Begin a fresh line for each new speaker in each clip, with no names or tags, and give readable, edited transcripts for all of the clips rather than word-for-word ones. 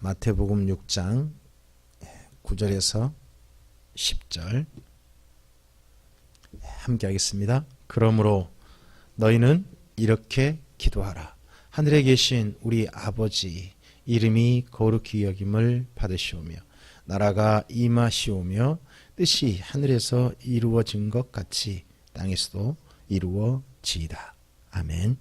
마태복음 6장 9절에서 10절 함께 하겠습니다. 그러므로 너희는 이렇게 기도하라. 하늘에 계신 우리 아버지 이름이 거룩히 여김을 받으시오며 나라가 임하시오며 뜻이 하늘에서 이루어진 것 같이 땅에서도 이루어지이다. 아멘.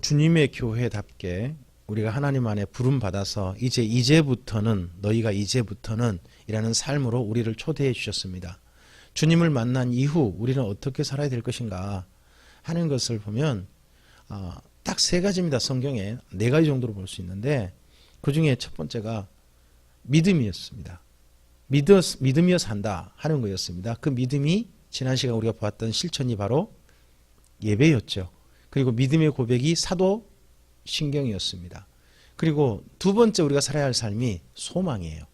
주님의 교회답게 우리가 하나님 안에 부름 받아서 이제부터는 너희가 이제부터는 이라는 삶으로 우리를 초대해 주셨습니다. 주님을 만난 이후 우리는 어떻게 살아야 될 것인가 하는 것을 보면 딱 세 가지입니다. 성경에 네 가지 정도로 볼 수 있는데 그 중에 첫 번째가 믿음이었습니다. 믿음이어 산다 하는 거였습니다. 그 믿음이 지난 시간 우리가 보았던 실천이 바로 예배였죠. 그리고 믿음의 고백이 사도신경이었습니다. 그리고 두 번째 우리가 살아야 할 삶이 소망이에요.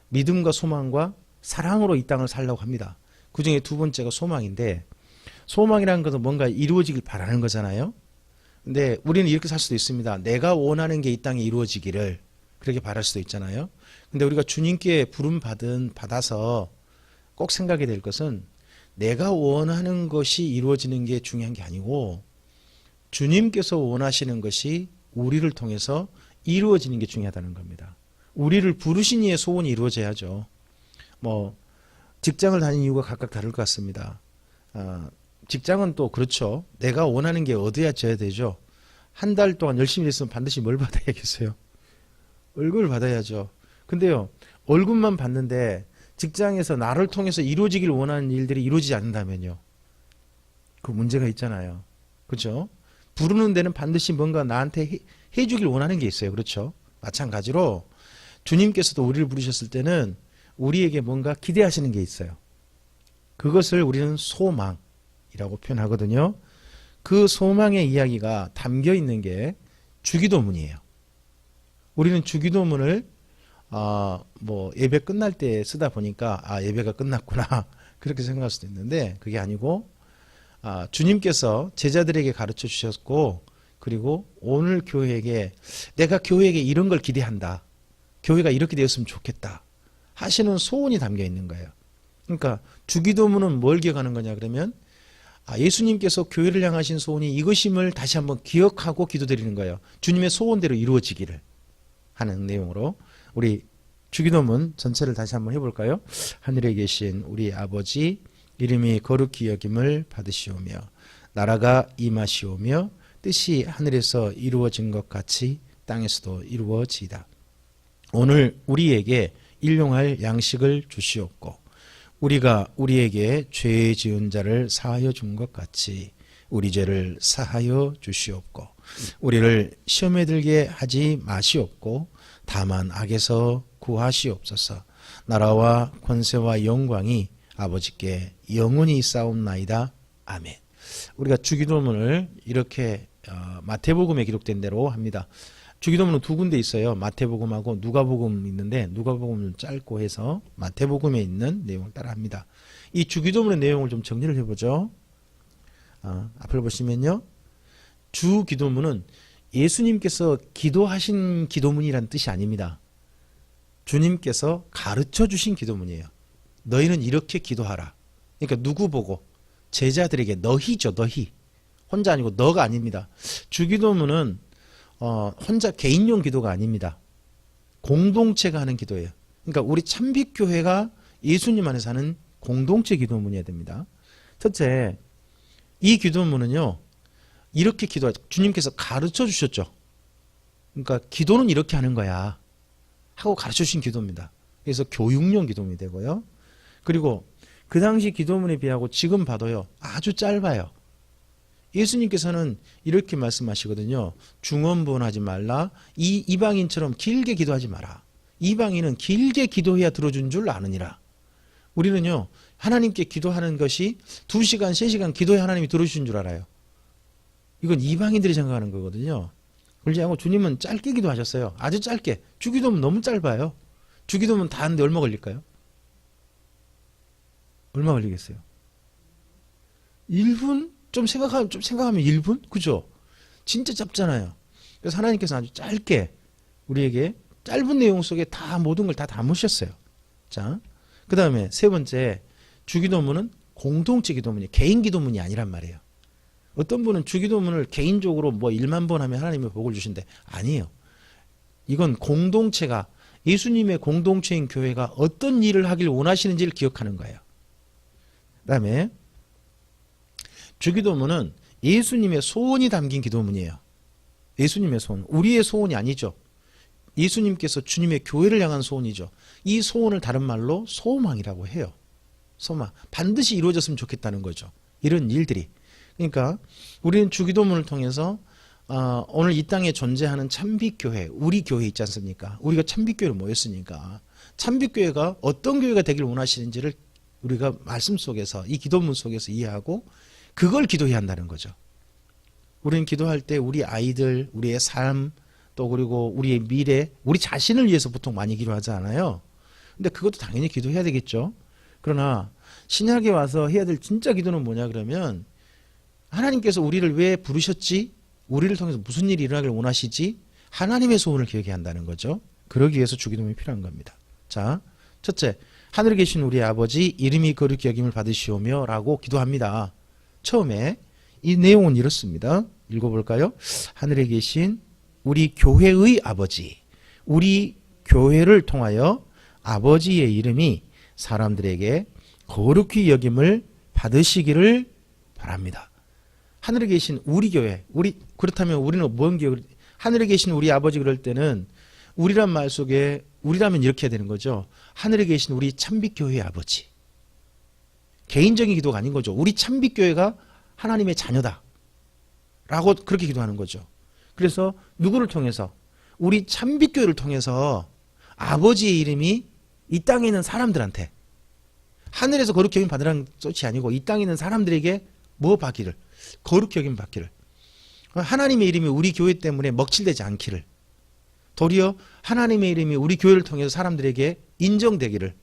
믿음과 소망과 사랑으로 이 땅을 살려고 합니다. 그 중에 두 번째가 소망인데 소망이라는 것은 뭔가 이루어지길 바라는 거잖아요. 근데 우리는 이렇게 살 수도 있습니다. 내가 원하는 게 이 땅에 이루어지기를 그렇게 바랄 수도 있잖아요. 근데 우리가 주님께 부름 받아서 꼭 생각해야 될 것은 내가 원하는 것이 이루어지는 게 중요한 게 아니고 주님께서 원하시는 것이 우리를 통해서 이루어지는 게 중요하다는 겁니다. 우리를 부르신 이의 소원이 이루어져야죠. 직장을 다니는 이유가 각각 다를 것 같습니다. 직장은 또 그렇죠. 내가 원하는 게 얻어져야 되죠. 한 달 동안 열심히 했으면 반드시 뭘 받아야겠어요? 월급을 받아야죠. 근데요, 월급만 받는데 직장에서 나를 통해서 이루어지길 원하는 일들이 이루어지지 않는다면요. 그 문제가 있잖아요. 그렇죠? 부르는 데는 반드시 뭔가 나한테 해주길 원하는 게 있어요. 그렇죠? 마찬가지로 주님께서도 우리를 부르셨을 때는 우리에게 뭔가 기대하시는 게 있어요. 그것을 우리는 소망이라고 표현하거든요. 그 소망의 이야기가 담겨 있는 게 주기도문이에요. 우리는 주기도문을 예배 끝날 때 쓰다 보니까 예배가 끝났구나 그렇게 생각할 수도 있는데 그게 아니고 주님께서 제자들에게 가르쳐 주셨고 그리고 오늘 교회에게 내가 교회에게 이런 걸 기대한다. 교회가 이렇게 되었으면 좋겠다. 하시는 소원이 담겨 있는 거예요. 그러니까 주기도문은 뭘 기억하는 거냐 그러면 예수님께서 교회를 향하신 소원이 이것임을 다시 한번 기억하고 기도드리는 거예요. 주님의 소원대로 이루어지기를 하는 내용으로 우리 주기도문 전체를 다시 한번 해볼까요? 하늘에 계신 우리 아버지 이름이 거룩히 여김을 받으시오며 나라가 임하시오며 뜻이 하늘에서 이루어진 것 같이 땅에서도 이루어지이다. 오늘 우리에게 일용할 양식을 주시옵고 우리가 우리에게 죄 지은 자를 사하여 준 것 같이 우리 죄를 사하여 주시옵고 우리를 시험에 들게 하지 마시옵고 다만 악에서 구하시옵소서. 나라와 권세와 영광이 아버지께 영원히 싸움나이다. 아멘. 우리가 주기도문을 이렇게 마태복음에 기록된 대로 합니다. 주기도문은 두 군데 있어요. 마태복음하고 누가복음 있는데 누가복음은 짧고 해서 마태복음에 있는 내용을 따라합니다. 이 주기도문의 내용을 좀 정리를 해보죠. 앞을 보시면요. 주기도문은 예수님께서 기도하신 기도문이라는 뜻이 아닙니다. 주님께서 가르쳐 주신 기도문이에요. 너희는 이렇게 기도하라. 그러니까 누구 보고? 제자들에게 너희죠. 너희. 혼자 아니고 너가 아닙니다. 주기도문은 혼자 개인용 기도가 아닙니다. 공동체가 하는 기도예요. 그러니까 우리 참빛교회가 예수님 안에서 하는 공동체 기도문이어야 됩니다. 첫째, 이 기도문은요. 이렇게 기도하죠. 주님께서 가르쳐 주셨죠. 그러니까 기도는 이렇게 하는 거야 하고 가르쳐 주신 기도입니다. 그래서 교육용 기도문이 되고요. 그리고 그 당시 기도문에 비하고 지금 봐도요. 아주 짧아요. 예수님께서는 이렇게 말씀하시거든요. 중언부언하지 말라. 이방인처럼 길게 기도하지 마라. 이방인은 길게 기도해야 들어준 줄 아느니라. 우리는요. 하나님께 기도하는 것이 2시간, 3시간 기도해 하나님이 들어주신 줄 알아요. 이건 이방인들이 생각하는 거거든요. 그러지 않고 주님은 짧게 기도하셨어요. 아주 짧게. 주기도문 너무 짧아요. 주기도문 다 하는데 얼마 걸릴까요? 얼마 걸리겠어요? 1분? 좀 생각하면 1분? 그죠? 진짜 짧잖아요. 그래서 하나님께서 아주 짧게 우리에게 짧은 내용 속에 다 모든 걸 다 담으셨어요. 자, 그 다음에 세 번째, 주기도문은 공동체 기도문이에요. 개인 기도문이 아니란 말이에요. 어떤 분은 주기도문을 개인적으로 뭐 1만 번 하면 하나님이 복을 주신대. 아니에요. 이건 공동체가, 예수님의 공동체인 교회가 어떤 일을 하길 원하시는지를 기억하는 거예요. 그 다음에 주기도문은 예수님의 소원이 담긴 기도문이에요. 예수님의 소원, 우리의 소원이 아니죠. 예수님께서 주님의 교회를 향한 소원이죠. 이 소원을 다른 말로 소망이라고 해요. 소망, 반드시 이루어졌으면 좋겠다는 거죠. 이런 일들이. 그러니까 우리는 주기도문을 통해서 오늘 이 땅에 존재하는 참빛교회, 우리 교회 있지 않습니까? 우리가 참빛교회로 모였으니까 참빛교회가 어떤 교회가 되길 원하시는지를 우리가 말씀 속에서, 이 기도문 속에서 이해하고 그걸 기도해야 한다는 거죠. 우리는 기도할 때 우리 아이들, 우리의 삶, 또 그리고 우리의 미래, 우리 자신을 위해서 보통 많이 기도하지 않아요. 근데 그것도 당연히 기도해야 되겠죠. 그러나 신약에 와서 해야 될 진짜 기도는 뭐냐 그러면, 하나님께서 우리를 왜 부르셨지? 우리를 통해서 무슨 일이 일어나길 원하시지? 하나님의 소원을 기억해야 한다는 거죠. 그러기 위해서 주기도문이 필요한 겁니다. 자, 첫째, 하늘에 계신 우리 아버지, 이름이 거룩히 여김을 받으시오며 라고 기도합니다. 처음에 이 내용은 이렇습니다. 읽어볼까요? 하늘에 계신 우리 교회의 아버지, 우리 교회를 통하여 아버지의 이름이 사람들에게 거룩히 여김을 받으시기를 바랍니다. 하늘에 계신 우리 교회, 그렇다면 우리는 뭔 교회? 하늘에 계신 우리 아버지 그럴 때는 우리란 말 속에, 우리라면 이렇게 해야 되는 거죠. 하늘에 계신 우리 참빛교회의 아버지. 개인적인 기도가 아닌 거죠. 우리 참빛교회가 하나님의 자녀다 라고 그렇게 기도하는 거죠. 그래서 누구를 통해서? 우리 참빛교회를 통해서 아버지의 이름이 이 땅에 있는 사람들한테, 하늘에서 거룩히 여김 받으라는 뜻이 아니고 이 땅에 있는 사람들에게 뭐 받기를? 거룩히 여김 받기를. 하나님의 이름이 우리 교회 때문에 먹칠되지 않기를, 도리어 하나님의 이름이 우리 교회를 통해서 사람들에게 인정되기를,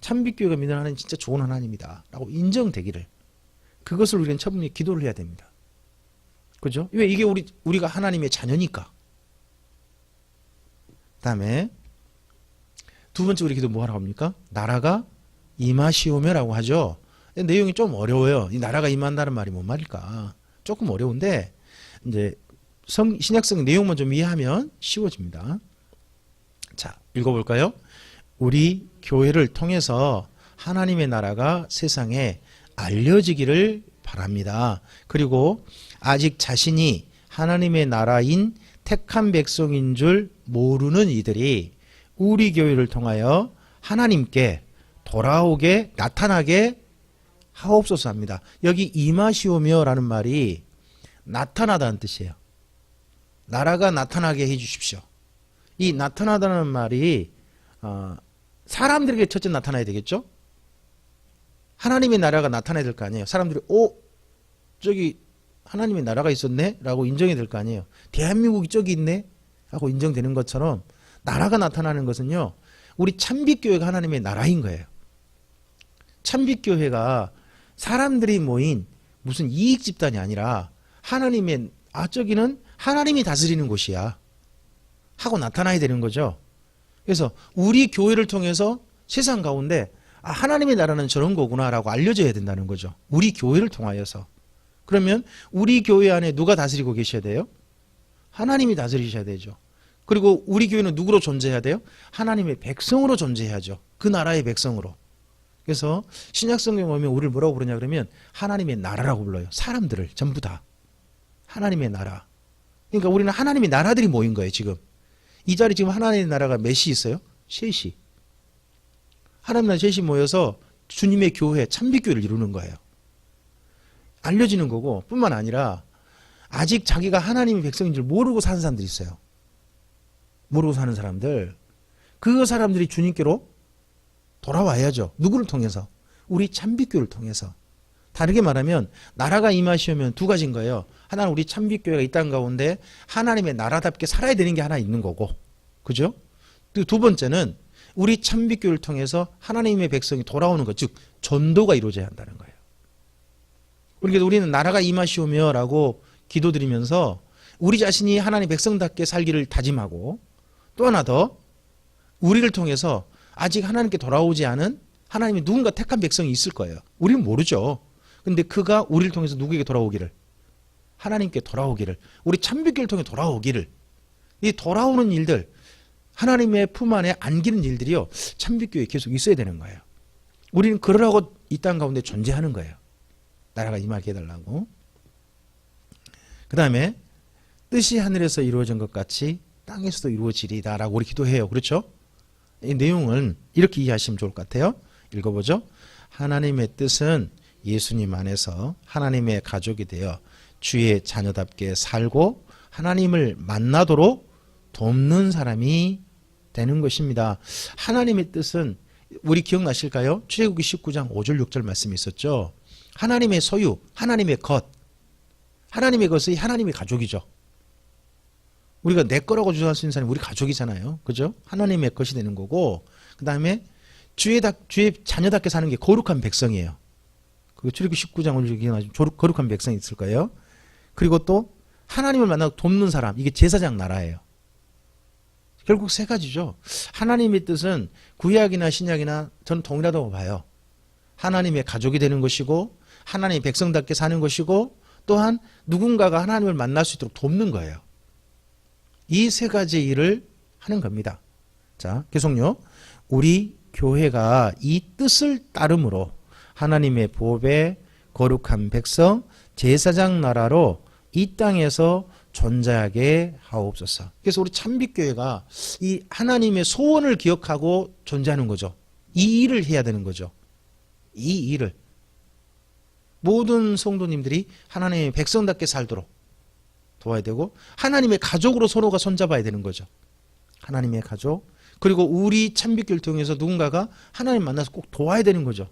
참빛교회가 믿는 하나님 진짜 좋은 하나님이다 라고 인정되기를, 그것을 우리는 처분히 기도를 해야 됩니다. 그죠? 왜? 이게 우리가 하나님의 자녀니까. 그 다음에 두 번째 우리 기도 뭐 하라고 합니까? 나라가 임하시오며라고 하죠. 내용이 좀 어려워요. 이 나라가 임한다는 말이 뭔 말일까? 조금 어려운데 이제 신약성 내용만 좀 이해하면 쉬워집니다. 자, 읽어볼까요? 우리 교회를 통해서 하나님의 나라가 세상에 알려지기를 바랍니다. 그리고 아직 자신이 하나님의 나라인 택한 백성인 줄 모르는 이들이 우리 교회를 통하여 하나님께 돌아오게, 나타나게 하옵소서 합니다. 여기 임하시오며 라는 말이 나타나다는 뜻이에요. 나라가 나타나게 해주십시오. 이 나타나다는 말이 사람들에게 첫째 나타나야 되겠죠? 하나님의 나라가 나타나야 될 거 아니에요. 사람들이 저기 하나님의 나라가 있었네? 라고 인정이 될 거 아니에요. 대한민국이 저기 있네? 하고 인정되는 것처럼 나라가 나타나는 것은요, 우리 참빛교회가 하나님의 나라인 거예요. 참빛교회가 사람들이 모인 무슨 이익 집단이 아니라 하나님의, 저기는 하나님이 다스리는 곳이야 하고 나타나야 되는 거죠. 그래서 우리 교회를 통해서 세상 가운데 하나님의 나라는 저런 거구나 라고 알려져야 된다는 거죠. 우리 교회를 통하여서. 그러면 우리 교회 안에 누가 다스리고 계셔야 돼요? 하나님이 다스리셔야 되죠. 그리고 우리 교회는 누구로 존재해야 돼요? 하나님의 백성으로 존재해야죠. 그 나라의 백성으로. 그래서 신약성경에 보면 우리를 뭐라고 부르냐 그러면 하나님의 나라라고 불러요. 사람들을 전부 다. 하나님의 나라. 그러니까 우리는 하나님의 나라들이 모인 거예요. 지금 이 자리 지금 하나님의 나라가 몇이 있어요? 셋이. 하나님 나라 셋이 모여서 주님의 교회, 참빛교회를 이루는 거예요. 알려지는 거고, 뿐만 아니라 아직 자기가 하나님의 백성인 줄 모르고 사는 사람들이 있어요. 모르고 사는 사람들. 그 사람들이 주님께로 돌아와야죠. 누구를 통해서? 우리 참빛교회를 통해서. 다르게 말하면 나라가 임하시면 두 가지인 거예요. 하나는 우리 참빛교회가 이 땅 가운데 하나님의 나라답게 살아야 되는 게 하나 있는 거고, 그죠? 두 번째는 우리 참빛교회를 통해서 하나님의 백성이 돌아오는 것, 즉 전도가 이루어져야 한다는 거예요. 그러니까 우리는 나라가 임하시오며라고 기도드리면서 우리 자신이 하나님 백성답게 살기를 다짐하고, 또 하나 더 우리를 통해서 아직 하나님께 돌아오지 않은 하나님이 누군가 택한 백성이 있을 거예요. 우리는 모르죠. 근데 그가 우리를 통해서 누구에게 돌아오기를, 하나님께 돌아오기를, 우리 참빛교를 통해 돌아오기를, 이 돌아오는 일들, 하나님의 품 안에 안기는 일들이요, 참빛교회에 계속 있어야 되는 거예요. 우리는 그러라고 이 땅 가운데 존재하는 거예요. 나라가 임하게 해달라고. 그 다음에 뜻이 하늘에서 이루어진 것 같이 땅에서도 이루어지리다 라고 우리 기도해요. 그렇죠? 이 내용은 이렇게 이해하시면 좋을 것 같아요. 읽어보죠. 하나님의 뜻은 예수님 안에서 하나님의 가족이 되어 주의 자녀답게 살고 하나님을 만나도록 돕는 사람이 되는 것입니다. 하나님의 뜻은 우리 기억나실까요? 출애굽기 19장 5절 6절 말씀이 있었죠. 하나님의 소유, 하나님의 것, 하나님의 것이 하나님의 가족이죠. 우리가 내 거라고 주장할 수 있는 사람이 우리 가족이잖아요. 그죠? 하나님의 것이 되는 거고, 그 다음에 주의 자녀답게 사는 게 거룩한 백성이에요. 그 출애굽기 19장 5절 기억나시면 거룩한 백성이 있을 거예요. 그리고 또 하나님을 만나고 돕는 사람, 이게 제사장 나라예요. 결국 세 가지죠. 하나님의 뜻은 구약이나 신약이나 저는 동일하다고 봐요. 하나님의 가족이 되는 것이고, 하나님의 백성답게 사는 것이고, 또한 누군가가 하나님을 만날 수 있도록 돕는 거예요. 이 세 가지 일을 하는 겁니다. 자, 계속요. 우리 교회가 이 뜻을 따름으로 하나님의 보배, 거룩한 백성, 제사장 나라로 이 땅에서 존재하게 하옵소서. 그래서 우리 참빛교회가 이 하나님의 소원을 기억하고 존재하는 거죠. 이 일을 해야 되는 거죠. 이 일을. 모든 성도님들이 하나님의 백성답게 살도록 도와야 되고, 하나님의 가족으로 서로가 손잡아야 되는 거죠. 하나님의 가족. 그리고 우리 참빛교회를 통해서 누군가가 하나님 만나서 꼭 도와야 되는 거죠.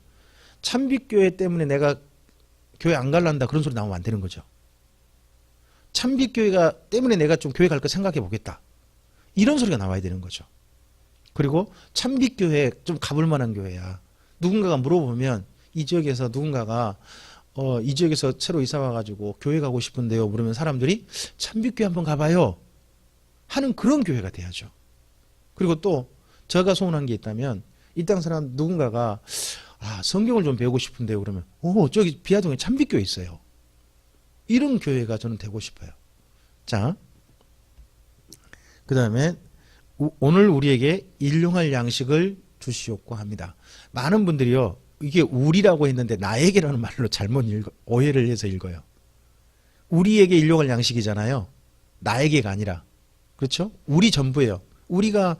참빛교회 때문에 내가 교회 안 갈란다 그런 소리 나오면 안 되는 거죠. 참빛교회가 때문에 내가 좀 교회 갈 거 생각해 보겠다, 이런 소리가 나와야 되는 거죠. 그리고 참빛교회 좀 가볼 만한 교회야. 누군가가 물어보면 이 지역에서 누군가가 이 지역에서 새로 이사 와가지고 교회 가고 싶은데요 물으면 사람들이 참빛교회 한번 가봐요 하는 그런 교회가 돼야죠. 그리고 또 제가 소원한 게 있다면, 이 땅 사람 누군가가 성경을 좀 배우고 싶은데요 그러면 저기 비아동에 참빛교회 있어요. 이런 교회가 저는 되고 싶어요. 자, 그 다음에 오늘 우리에게 일용할 양식을 주시옵고 합니다. 많은 분들이요, 이게 우리라고 했는데 나에게라는 말로 잘못 오해를 해서 읽어요. 우리에게 일용할 양식이잖아요. 나에게가 아니라. 그렇죠? 우리 전부예요. 우리가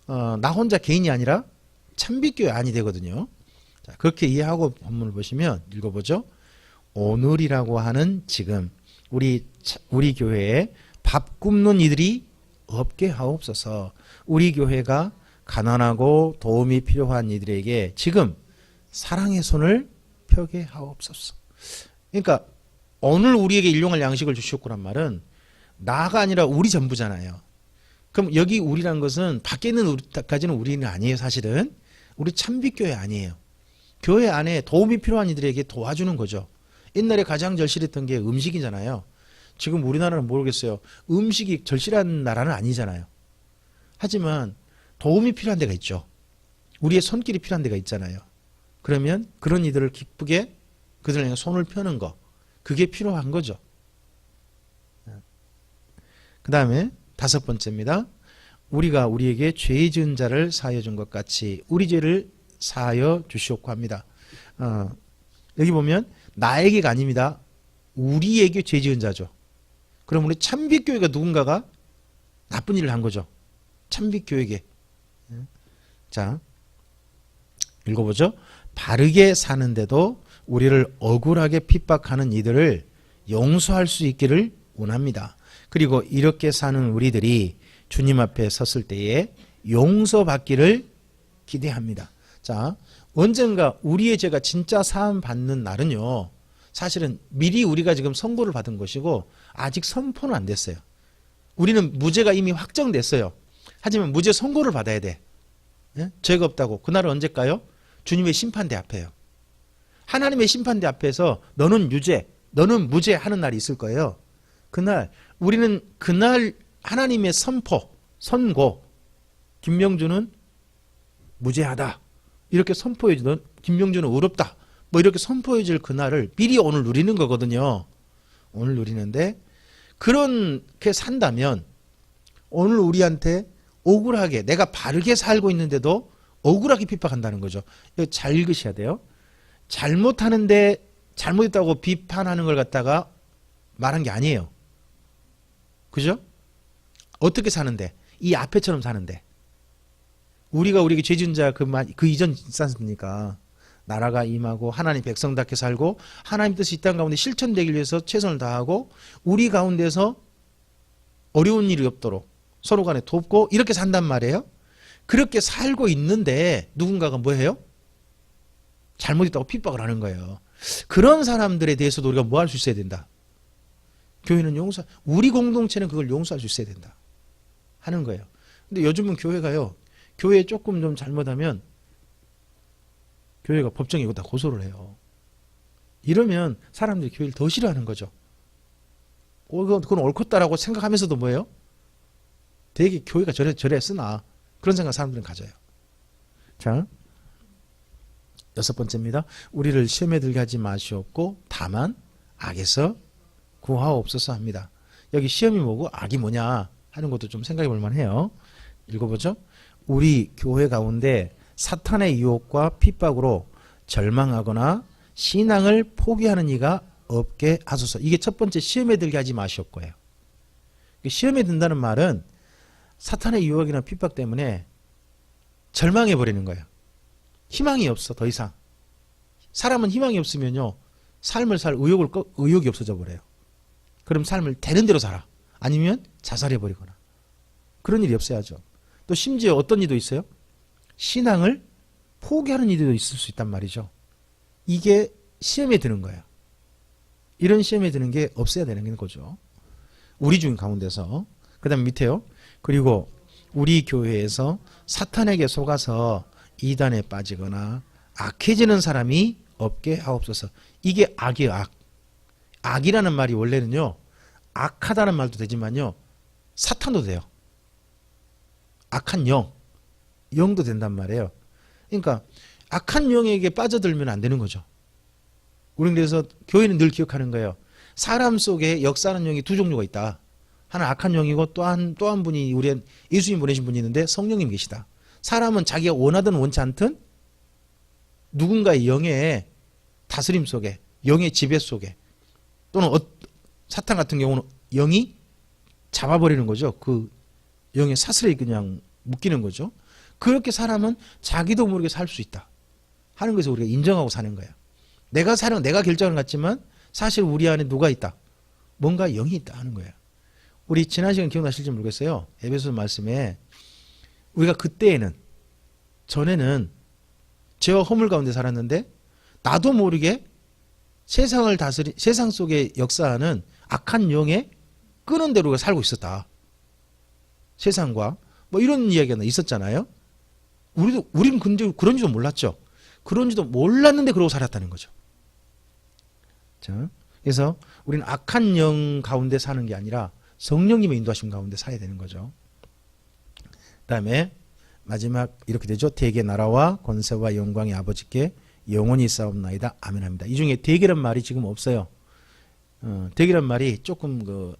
나 혼자 개인이 아니라 참빛교회 안이 되거든요. 자, 그렇게 이해하고 본문을 보시면 읽어보죠. 오늘이라고 하는 지금 우리 교회에 밥 굶는 이들이 없게 하옵소서. 우리 교회가 가난하고 도움이 필요한 이들에게 지금 사랑의 손을 펴게 하옵소서. 그러니까 오늘 우리에게 일용할 양식을 주시옵고란 말은 나가 아니라 우리 전부잖아요. 그럼 여기 우리란 것은 밖에 있는 우리까지는 우리는 아니에요. 사실은 우리 참빛교회 아니에요. 교회 안에 도움이 필요한 이들에게 도와주는 거죠. 옛날에 가장 절실했던 게 음식이잖아요. 지금 우리나라는 모르겠어요. 음식이 절실한 나라는 아니잖아요. 하지만 도움이 필요한 데가 있죠. 우리의 손길이 필요한 데가 있잖아요. 그러면 그런 이들을 기쁘게 그들을 향해 손을 펴는 거, 그게 필요한 거죠. 그 다음에 5번째입니다. 우리가 우리에게 죄 지은 자를 사하여 준 것 같이 우리 죄를 사하여 주시옵고 합니다. 여기 보면 나에게가 아닙니다. 우리에게 죄 지은 자죠. 그럼 우리 참빛교회가 누군가가 나쁜 일을 한 거죠. 참빛교회에게. 자, 읽어보죠. 바르게 사는데도 우리를 억울하게 핍박하는 이들을 용서할 수 있기를 원합니다. 그리고 이렇게 사는 우리들이 주님 앞에 섰을 때에 용서받기를 기대합니다. 자, 언젠가 우리의 죄가 진짜 사함 받는 날은요, 사실은 미리 우리가 지금 선고를 받은 것이고 아직 선포는 안 됐어요. 우리는 무죄가 이미 확정됐어요. 하지만 무죄 선고를 받아야 돼. 예? 죄가 없다고. 그날은 언제일까요? 주님의 심판대 앞에요. 하나님의 심판대 앞에서 너는 유죄, 너는 무죄 하는 날이 있을 거예요. 그날 우리는 그날 하나님의 선고 김명준은 무죄하다 이렇게 선포해 주던 김명준은 의롭다 뭐 이렇게 선포해 줄 그날을 미리 오늘 누리는 거거든요. 오늘 누리는데 그렇게 산다면 오늘 우리한테 억울하게 내가 바르게 살고 있는데도 억울하게 핍박한다는 거죠. 이거 잘 읽으셔야 돼요. 잘못하는데 잘못했다고 비판하는 걸 갖다가 말한 게 아니에요. 그죠? 어떻게 사는데 이 앞에처럼 사는데 우리가 죄진 자 그 이전 있지 않습니까? 나라가 임하고 하나님 백성답게 살고 하나님 뜻이 이 땅 가운데 실천되기 위해서 최선을 다하고 우리 가운데서 어려운 일이 없도록 서로 간에 돕고 이렇게 산단 말이에요. 그렇게 살고 있는데 누군가가 뭐해요? 잘못했다고 핍박을 하는 거예요. 그런 사람들에 대해서도 우리가 뭐 할 수 있어야 된다. 교회는 우리 공동체는 그걸 용서할 수 있어야 된다 하는 거예요. 근데 요즘은 교회가요. 교회에 조금 좀 잘못하면 교회가 법정에 이거 다 고소를 해요. 이러면 사람들이 교회를 더 싫어하는 거죠. 그건 옳겠다라고 생각하면서도 뭐예요? 되게 교회가 저래 쓰나 그런 생각 사람들은 가져요. 자, 6번째입니다. 우리를 시험에 들게 하지 마시옵고 다만 악에서 구하옵소서 합니다. 여기 시험이 뭐고 악이 뭐냐 하는 것도 좀 생각해 볼 만해요. 읽어보죠. 우리 교회 가운데 사탄의 유혹과 핍박으로 절망하거나 신앙을 포기하는 이가 없게 하소서. 이게 첫 번째 시험에 들게 하지 마시옵고요. 시험에 든다는 말은 사탄의 유혹이나 핍박 때문에 절망해 버리는 거예요. 희망이 없어 더 이상. 사람은 희망이 없으면요 삶을 살 의욕이 없어져 버려요. 그럼 삶을 되는 대로 살아. 아니면 자살해 버리거나 그런 일이 없어야죠. 또 심지어 어떤 일도 있어요? 신앙을 포기하는 일도 있을 수 있단 말이죠. 이게 시험에 드는 거예요. 이런 시험에 드는 게 없어야 되는 거죠. 우리 중 가운데서. 그 다음 밑에요. 그리고 우리 교회에서 사탄에게 속아서 이단에 빠지거나 악해지는 사람이 없게 하옵소서. 이게 악이에요. 악. 악이라는 말이 원래는요. 악하다는 말도 되지만요. 사탄도 돼요. 악한 영도 된단 말이에요. 그러니까 악한 영에게 빠져들면 안 되는 거죠. 우리는 그래서 교회는 늘 기억하는 거예요. 사람 속에 역사하는 영이 두 종류가 있다. 하나 악한 영이고 또 한 분이 우리 예수님 보내신 분이 있는데 성령님 계시다. 사람은 자기가 원하든 원치 않든 누군가의 영의 다스림 속에 영의 지배 속에 또는 사탄 같은 경우는 영이 잡아버리는 거죠. 그 영의 사슬에 그냥 묶이는 거죠. 그렇게 사람은 자기도 모르게 살 수 있다 하는 것을 우리가 인정하고 사는 거예요. 내가 결정을 갖지만 사실 우리 안에 누가 있다? 뭔가 영이 있다 하는 거예요. 우리 지난 시간 기억나실지 모르겠어요. 에베소서 말씀에 우리가 전에는 죄와 허물 가운데 살았는데 나도 모르게 세상 속에 역사하는 악한 영에 끄는 대로 살고 있었다. 세상과 뭐 이런 이야기가 있었잖아요. 우리는 근데 그런지도 몰랐죠. 그런지도 몰랐는데 그러고 살았다는 거죠. 자, 그래서 우리는 악한 영 가운데 사는 게 아니라 성령님의 인도하심 가운데 살아야 되는 거죠. 그다음에 마지막 이렇게 되죠. 대개 나라와 권세와 영광의 아버지께 영원히 싸움나이다. 아멘합니다. 이 중에 대개란 말이 지금 없어요. 대개란 말이 조금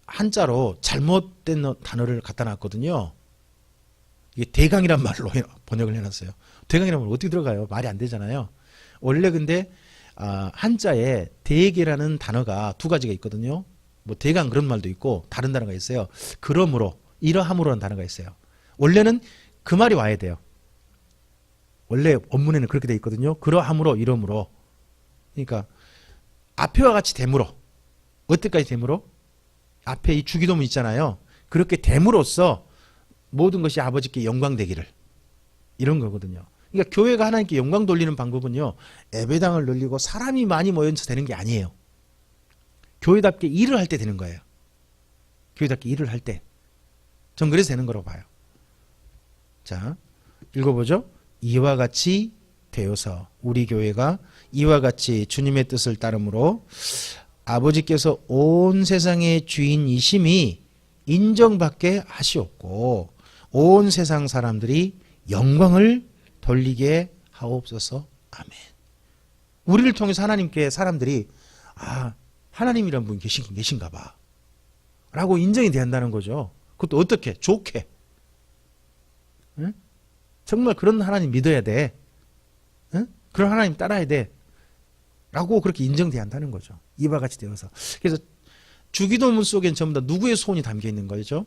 한자로 잘못된 단어를 갖다 놨거든요. 이게 대강이란 말로 번역을 해놨어요. 대강이란 말 어떻게 들어가요? 말이 안 되잖아요. 원래 근데 한자에 대개라는 단어가 두 가지가 있거든요. 뭐 대강 그런 말도 있고 다른 단어가 있어요. 그러므로, 이러함으로라는 단어가 있어요. 원래는 그 말이 와야 돼요. 원래 원문에는 그렇게 돼 있거든요. 그러함으로, 이러므로. 그러니까 앞에와 같이 됨으로. 어때까지 됨으로? 앞에 이 주기도문 있잖아요. 그렇게 됨으로써 모든 것이 아버지께 영광되기를. 이런 거거든요. 그러니까 교회가 하나님께 영광 돌리는 방법은요. 예배당을 늘리고 사람이 많이 모여서 되는 게 아니에요. 교회답게 일을 할 때 되는 거예요. 교회답게 일을 할 때. 전 그래서 되는 거라고 봐요. 자, 읽어보죠. 이와 같이 되어서 우리 교회가 이와 같이 주님의 뜻을 따름으로 아버지께서 온 세상의 주인이심이 인정받게 하시옵고 온 세상 사람들이 영광을 돌리게 하옵소서. 아멘. 우리를 통해서 하나님께 사람들이 하나님이란 분 계신가 봐 라고 인정이 된다는 거죠. 그것도 어떻게? 좋게. 응? 정말 그런 하나님 믿어야 돼. 응? 그런 하나님 따라야 돼. 라고 그렇게 인정돼야 한다는 거죠. 이와 같이 되어서. 그래서 주기도문 속엔 전부 다 누구의 소원이 담겨 있는 거죠?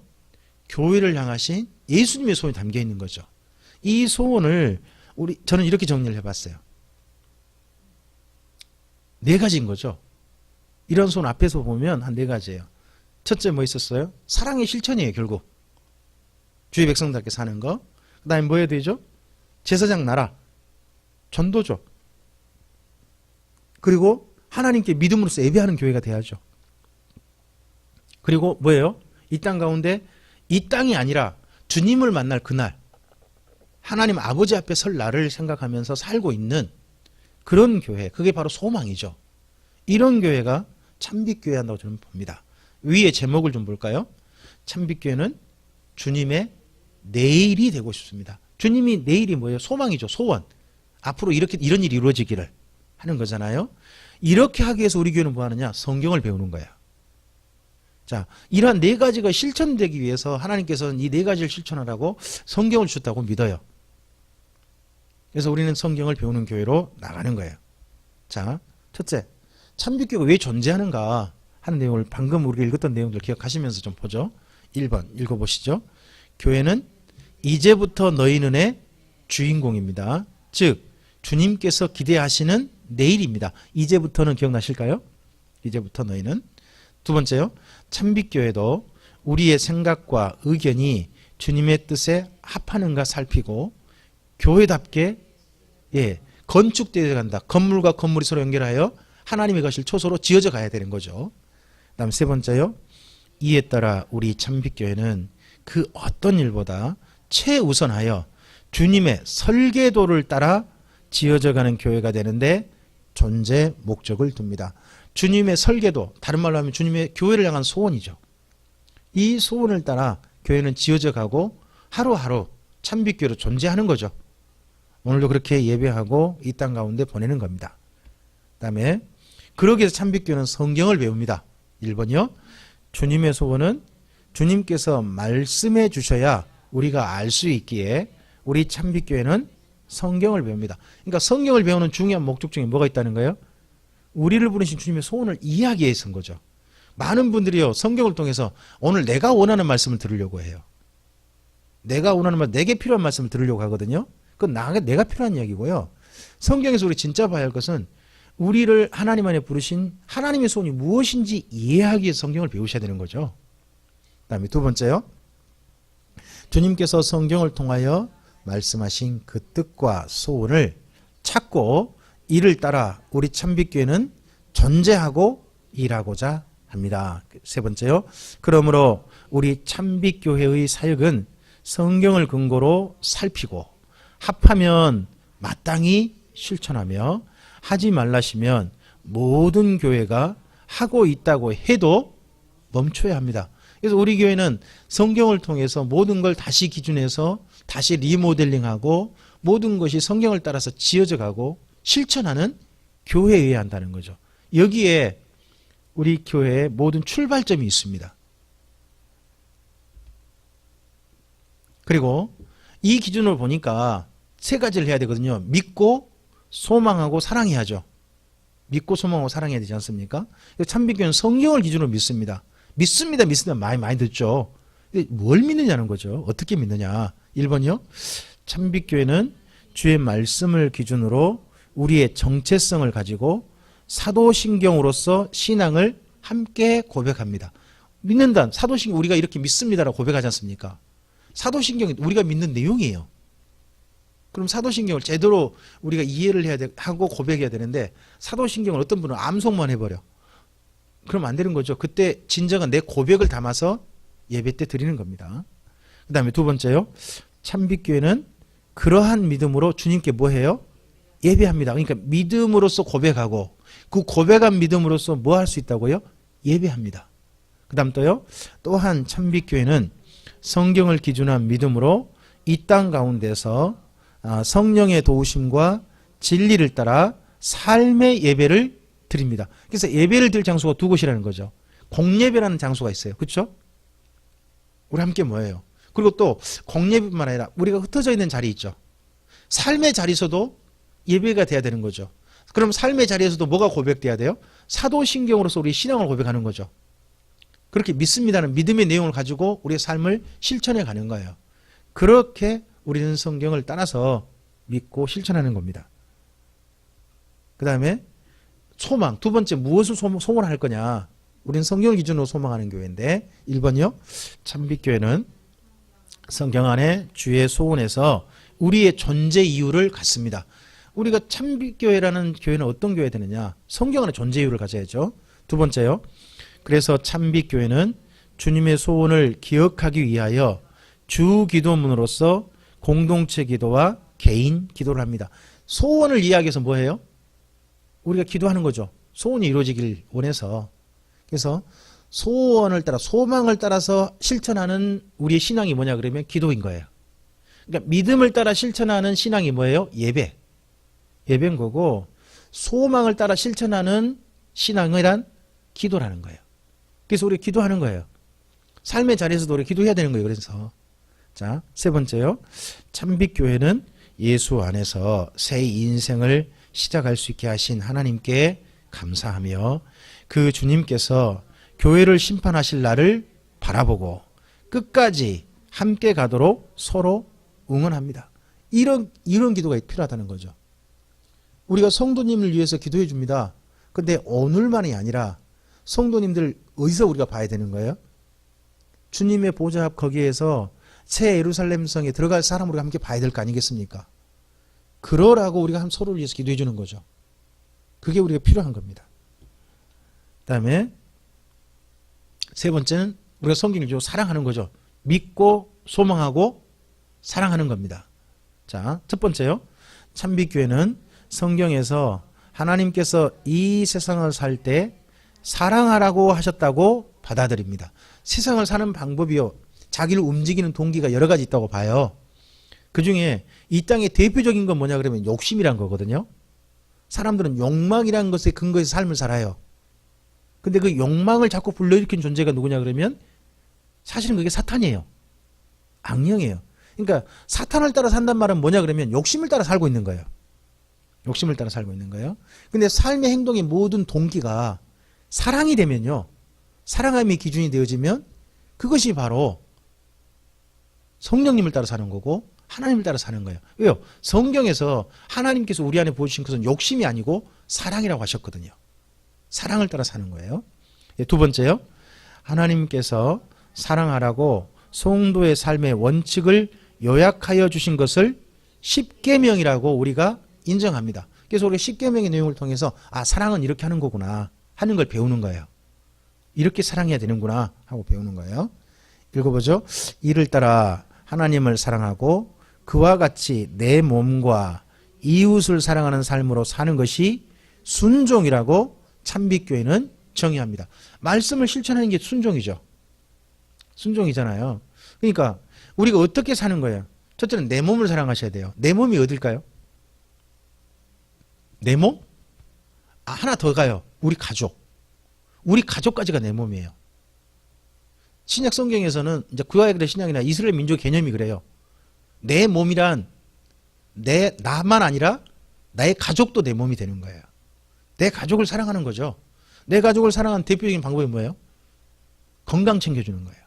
교회를 향하신 예수님의 소원이 담겨 있는 거죠. 이 소원을 저는 이렇게 정리를 해봤어요. 4가지인 거죠. 이런 소원 앞에서 보면 한 4가지예요. 첫째 뭐 있었어요? 사랑의 실천이에요, 결국. 주의 백성답게 사는 거. 그 다음에 뭐 해야 되죠? 제사장 나라. 전도죠. 그리고 하나님께 믿음으로써 예배하는 교회가 돼야죠. 그리고 뭐예요? 이 땅 가운데 이 땅이 아니라 주님을 만날 그날 하나님 아버지 앞에 설 날을 생각하면서 살고 있는 그런 교회, 그게 바로 소망이죠. 이런 교회가 참빛교회 한다고 저는 봅니다. 위에 제목을 좀 볼까요? 참빛교회는 주님의 내일이 되고 싶습니다. 주님이 내일이 뭐예요? 소망이죠. 소원. 앞으로 이런 일이 이루어지기를 하는 거잖아요. 이렇게 하기 위해서 우리 교회는 뭐 하느냐? 성경을 배우는 거야. 자, 이러한 4가지가 실천되기 위해서 하나님께서는 이 4가지를 실천하라고 성경을 주셨다고 믿어요. 그래서 우리는 성경을 배우는 교회로 나가는 거예요. 자, 첫째, 참빛교회가 왜 존재하는가 하는 내용을 방금 우리가 읽었던 내용들 기억하시면서 좀 보죠. 1번 읽어보시죠. 교회는 이제부터 너희는의 주인공입니다. 즉 주님께서 기대하시는 내일입니다. 이제부터는 기억나실까요? 이제부터 너희는. 두 번째요. 참빛교회도 우리의 생각과 의견이 주님의 뜻에 합하는가 살피고 교회답게 건축되어 간다. 건물과 건물이 서로 연결하여 하나님의 것을 초소로 지어져 가야 되는 거죠. 그 다음 3번째요. 이에 따라 우리 참빛교회는 그 어떤 일보다 최우선하여 주님의 설계도를 따라 지어져 가는 교회가 되는데 존재 목적을 둡니다. 주님의 설계도, 다른 말로 하면 주님의 교회를 향한 소원이죠. 이 소원을 따라 교회는 지어져 가고 하루하루 참빛교회로 존재하는 거죠. 오늘도 그렇게 예배하고 이 땅 가운데 보내는 겁니다. 그 다음에 그러기 위해서 참빛교회는 성경을 배웁니다. 1번이요. 주님의 소원은 주님께서 말씀해 주셔야 우리가 알 수 있기에 우리 참빛교회는 성경을 배웁니다. 그러니까 성경을 배우는 중요한 목적 중에 뭐가 있다는 거예요? 우리를 부르신 주님의 소원을 이해하기 위해서인 거죠. 많은 분들이요, 성경을 통해서 오늘 내가 원하는 말씀을 들으려고 해요. 내가 원하는 말, 내게 필요한 말씀을 들으려고 하거든요. 그건 내가 필요한 이야기고요. 성경에서 우리 진짜 봐야 할 것은 우리를 하나님 안에 부르신 하나님의 소원이 무엇인지 이해하기 위해서 성경을 배우셔야 되는 거죠. 그 다음에 2번째요. 주님께서 성경을 통하여 말씀하신 그 뜻과 소원을 찾고 이를 따라 우리 참빛교회는 존재하고 일하고자 합니다. 3번째요. 그러므로 우리 참빛교회의 사역은 성경을 근거로 살피고 합하면 마땅히 실천하며 하지 말라시면 모든 교회가 하고 있다고 해도 멈춰야 합니다. 그래서 우리 교회는 성경을 통해서 모든 걸 다시 기준해서 다시 리모델링하고 모든 것이 성경을 따라서 지어져 가고 실천하는 교회여야 한다는 거죠. 여기에 우리 교회의 모든 출발점이 있습니다. 그리고 이 기준을 보니까 3가지를 해야 되거든요. 믿고 소망하고 사랑해야죠. 믿고 소망하고 사랑해야 되지 않습니까? 참빛교회는 성경을 기준으로 믿습니다. 믿습니다. 많이 듣죠. 뭘 믿느냐는 거죠. 어떻게 믿느냐. 1번이요. 참빛교회는 주의 말씀을 기준으로 우리의 정체성을 가지고 사도신경으로서 신앙을 함께 고백합니다. 믿는다. 사도신경 우리가 이렇게 믿습니다라고 고백하지 않습니까? 사도신경이 우리가 믿는 내용이에요. 그럼 사도신경을 제대로 우리가 이해를 해야 하고 고백해야 되는데 사도신경을 어떤 분은 암송만 해버려. 그러면 안 되는 거죠. 그때 진정한 내 고백을 담아서 예배 때 드리는 겁니다. 그 다음에 2번째요. 참빛교회는 그러한 믿음으로 주님께 뭐 해요? 예배합니다. 그러니까 믿음으로써 고백하고 그 고백한 믿음으로써 뭐 할 수 있다고요? 예배합니다. 그 다음 또요. 또한 참빛교회는 성경을 기준한 믿음으로 이 땅 가운데서 성령의 도우심과 진리를 따라 삶의 예배를 드립니다. 그래서 예배를 드릴 장소가 두 곳이라는 거죠. 공예배라는 장소가 있어요. 그렇죠? 우리 함께 뭐예요? 그리고 또 공예배뿐만 아니라 우리가 흩어져 있는 자리 있죠. 삶의 자리에서도 예배가 돼야 되는 거죠. 그럼 삶의 자리에서도 뭐가 고백돼야 돼요? 사도신경으로서 우리 신앙을 고백하는 거죠. 그렇게 믿습니다는 믿음의 내용을 가지고 우리의 삶을 실천해 가는 거예요. 그렇게 우리는 성경을 따라서 믿고 실천하는 겁니다. 그 다음에 소망, 두 번째 무엇을 소원할 거냐. 우리는 성경을 기준으로 소망하는 교회인데 1번이요. 참빛교회는 성경 안에 주의 소원에서 우리의 존재 이유를 갖습니다. 우리가 참빛교회라는 교회는 어떤 교회가 되느냐. 성경 안에 존재 이유를 가져야죠. 두 번째요. 그래서 참빛교회는 주님의 소원을 기억하기 위하여 주 기도문으로서 공동체 기도와 개인 기도를 합니다. 소원을 이야기해서 뭐예요? 우리가 기도하는 거죠. 소원이 이루어지길 원해서. 그래서 소원을 따라 소망을 따라서 실천하는 우리의 신앙이 뭐냐 그러면 기도인 거예요. 그러니까 믿음을 따라 실천하는 신앙이 뭐예요? 예배인 거고 소망을 따라 실천하는 신앙이란 기도라는 거예요. 그래서 우리 기도하는 거예요. 삶의 자리에서도 우리 기도해야 되는 거예요. 그래서 자, 세 번째요. 참빛교회는 예수 안에서 새 인생을 시작할 수 있게 하신 하나님께 감사하며 그 주님께서 교회를 심판하실 날을 바라보고 끝까지 함께 가도록 서로 응원합니다. 이런 기도가 필요하다는 거죠. 우리가 성도님을 위해서 기도해 줍니다. 근데 오늘만이 아니라 성도님들 어디서 우리가 봐야 되는 거예요? 주님의 보좌 앞 거기에서 새 예루살렘 성에 들어갈 사람으로 우리가 함께 봐야 될 거 아니겠습니까? 그러라고 우리가 서로를 위해서 기도해 주는 거죠. 그게 우리가 필요한 겁니다. 그 다음에 세 번째는 우리가 성경을 좀 사랑하는 거죠. 믿고 소망하고 사랑하는 겁니다. 자, 첫 번째요. 참빛교회는 성경에서 하나님께서 이 세상을 살 때 사랑하라고 하셨다고 받아들입니다. 세상을 사는 방법이요. 자기를 움직이는 동기가 여러 가지 있다고 봐요. 그 중에 이 땅의 대표적인 건 뭐냐 그러면 욕심이란 거거든요. 사람들은 욕망이라는 것에 근거해서 삶을 살아요. 근데 그 욕망을 자꾸 불러일으킨 존재가 누구냐 그러면 사실은 그게 사탄이에요. 악령이에요. 그러니까 사탄을 따라 산단 말은 뭐냐 그러면 욕심을 따라 살고 있는 거예요. 욕심을 따라 살고 있는 거예요. 근데 삶의 행동의 모든 동기가 사랑이 되면요. 사랑함이 기준이 되어지면 그것이 바로 성령님을 따라 사는 거고 하나님을 따라 사는 거예요. 왜요? 성경에서 하나님께서 우리 안에 보여주신 것은 욕심이 아니고 사랑이라고 하셨거든요. 사랑을 따라 사는 거예요. 두 번째요. 하나님께서 사랑하라고 성도의 삶의 원칙을 요약하여 주신 것을 십계명이라고 우리가 인정합니다. 그래서 우리가 십계명의 내용을 통해서 사랑은 이렇게 하는 거구나 하는 걸 배우는 거예요. 이렇게 사랑해야 되는구나 하고 배우는 거예요. 읽어보죠. 이를 따라 하나님을 사랑하고 그와 같이 내 몸과 이웃을 사랑하는 삶으로 사는 것이 순종이라고 참빛교회는 정의합니다. 말씀을 실천하는 게 순종이죠. 순종이잖아요. 그러니까 우리가 어떻게 사는 거예요? 첫째는 내 몸을 사랑하셔야 돼요. 내 몸이 어딜까요? 내 몸? 하나 더 가요. 우리 가족. 우리 가족까지가 내 몸이에요. 신약 성경에서는 이제 구약의 신약이나 이스라엘 민족 개념이 그래요. 내 몸이란 나만 아니라 나의 가족도 내 몸이 되는 거예요. 내 가족을 사랑하는 거죠. 내 가족을 사랑하는 대표적인 방법이 뭐예요? 건강 챙겨주는 거예요.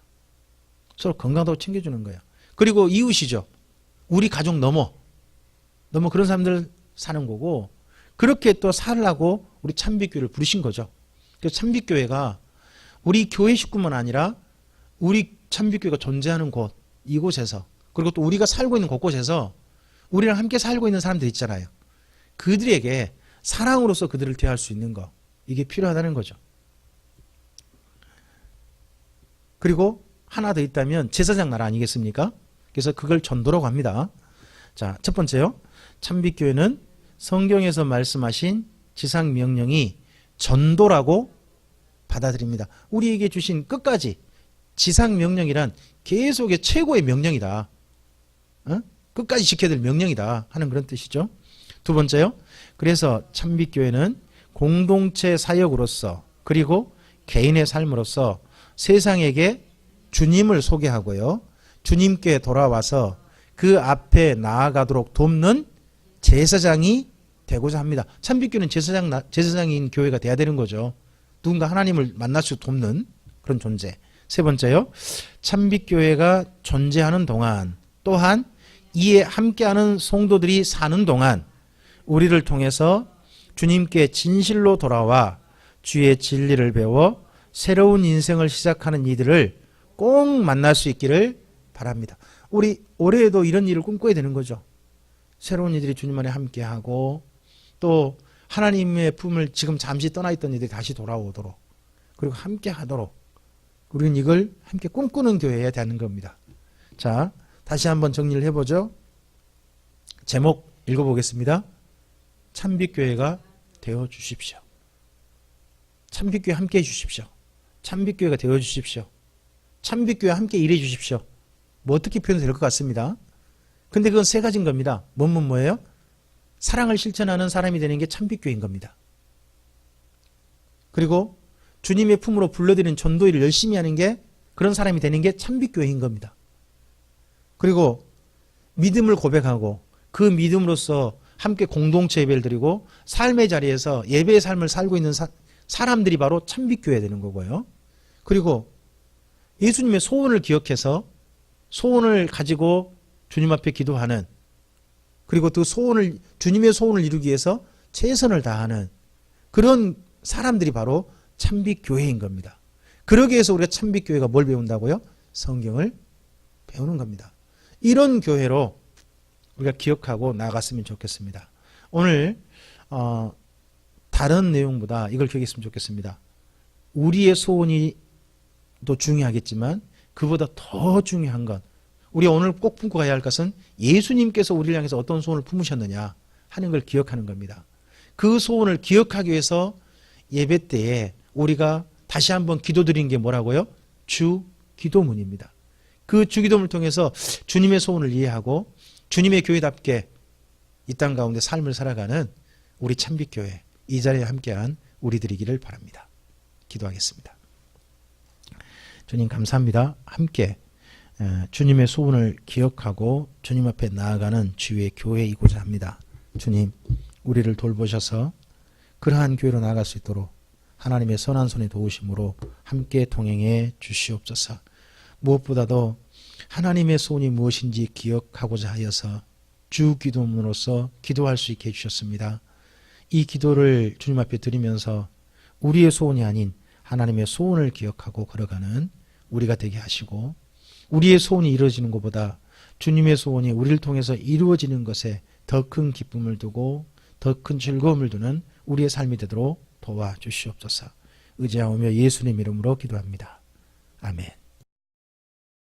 서로 건강도 챙겨주는 거예요. 그리고 이웃이죠. 우리 가족 넘어 그런 사람들 사는 거고 그렇게 또 살라고 우리 참빛교회를 부르신 거죠. 그래서 참빛교회가 우리 교회 식구만 아니라 우리 참빛교회가 존재하는 곳, 이곳에서 그리고 또 우리가 살고 있는 곳곳에서 우리랑 함께 살고 있는 사람들 있잖아요. 그들에게 사랑으로서 그들을 대할 수 있는 거 이게 필요하다는 거죠. 그리고 하나 더 있다면 제사장 나라 아니겠습니까? 그래서 그걸 전도라고 합니다. 자, 첫 번째요. 참빛교회는 성경에서 말씀하신 지상 명령이 전도라고 받아들입니다. 우리에게 주신 끝까지 지상 명령이란 계속의 최고의 명령이다. 끝까지 지켜야 될 명령이다 하는 그런 뜻이죠. 두 번째요. 그래서 참빛교회는 공동체 사역으로서 그리고 개인의 삶으로서 세상에게 주님을 소개하고요. 주님께 돌아와서 그 앞에 나아가도록 돕는 제사장이 되고자 합니다. 참빛교회는 제사장인 교회가 돼야 되는 거죠. 누군가 하나님을 만날 수 돕는 그런 존재. 세 번째요. 참빛교회가 존재하는 동안 또한 이에 함께하는 성도들이 사는 동안 우리를 통해서 주님께 진실로 돌아와 주의 진리를 배워 새로운 인생을 시작하는 이들을 꼭 만날 수 있기를 바랍니다. 우리 올해에도 이런 일을 꿈꿔야 되는 거죠. 새로운 이들이 주님 안에 함께하고 또 하나님의 품을 지금 잠시 떠나 있던 이들이 다시 돌아오도록 그리고 함께하도록 우리는 이걸 함께 꿈꾸는 교회여야 되는 겁니다. 자, 다시 한번 정리를 해보죠. 제목 읽어보겠습니다. 참빛교회가 되어주십시오. 참빛교회 함께 해주십시오. 참빛교회가 되어주십시오. 참빛교회 함께 일해주십시오. 뭐 어떻게 표현이 될 것 같습니다. 근데 그건 세 가지인 겁니다. 뭐예요? 사랑을 실천하는 사람이 되는 게 참빛교회인 겁니다. 그리고 주님의 품으로 불러들이는 전도일을 열심히 하는 게 그런 사람이 되는 게 참빛교회인 겁니다. 그리고 믿음을 고백하고 그 믿음으로써 함께 공동체 예배를 드리고 삶의 자리에서 예배의 삶을 살고 있는 사람들이 바로 참빛교회 되는 거고요. 그리고 예수님의 소원을 기억해서 소원을 가지고 주님 앞에 기도하는 그리고 그 주님의 소원을 이루기 위해서 최선을 다하는 그런 사람들이 바로 참빛교회인 겁니다. 그러기 위해서 우리가 참빛교회가 뭘 배운다고요? 성경을 배우는 겁니다. 이런 교회로 우리가 기억하고 나아갔으면 좋겠습니다. 오늘 다른 내용보다 이걸 기억했으면 좋겠습니다. 우리의 소원이 또 중요하겠지만 그보다 더 중요한 건 우리가 오늘 꼭 품고 가야 할 것은 예수님께서 우리를 향해서 어떤 소원을 품으셨느냐 하는 걸 기억하는 겁니다. 그 소원을 기억하기 위해서 예배 때에 우리가 다시 한번 기도드리는 게 뭐라고요? 주 기도문입니다. 그 주 기도문을 통해서 주님의 소원을 이해하고 주님의 교회답게 이 땅 가운데 삶을 살아가는 우리 참빛교회 이 자리에 함께한 우리들이기를 바랍니다. 기도하겠습니다. 주님 감사합니다. 함께 주님의 소원을 기억하고 주님 앞에 나아가는 주의 교회이고자 합니다. 주님 우리를 돌보셔서 그러한 교회로 나아갈 수 있도록 하나님의 선한 손의 도우심으로 함께 동행해 주시옵소서. 무엇보다도 하나님의 소원이 무엇인지 기억하고자 하여서 주 기도문으로서 기도할 수 있게 해주셨습니다. 이 기도를 주님 앞에 드리면서 우리의 소원이 아닌 하나님의 소원을 기억하고 걸어가는 우리가 되게 하시고 우리의 소원이 이루어지는 것보다 주님의 소원이 우리를 통해서 이루어지는 것에 더 큰 기쁨을 두고 더 큰 즐거움을 두는 우리의 삶이 되도록 도와주시옵소서. 의지하오며 예수님 이름으로 기도합니다. 아멘.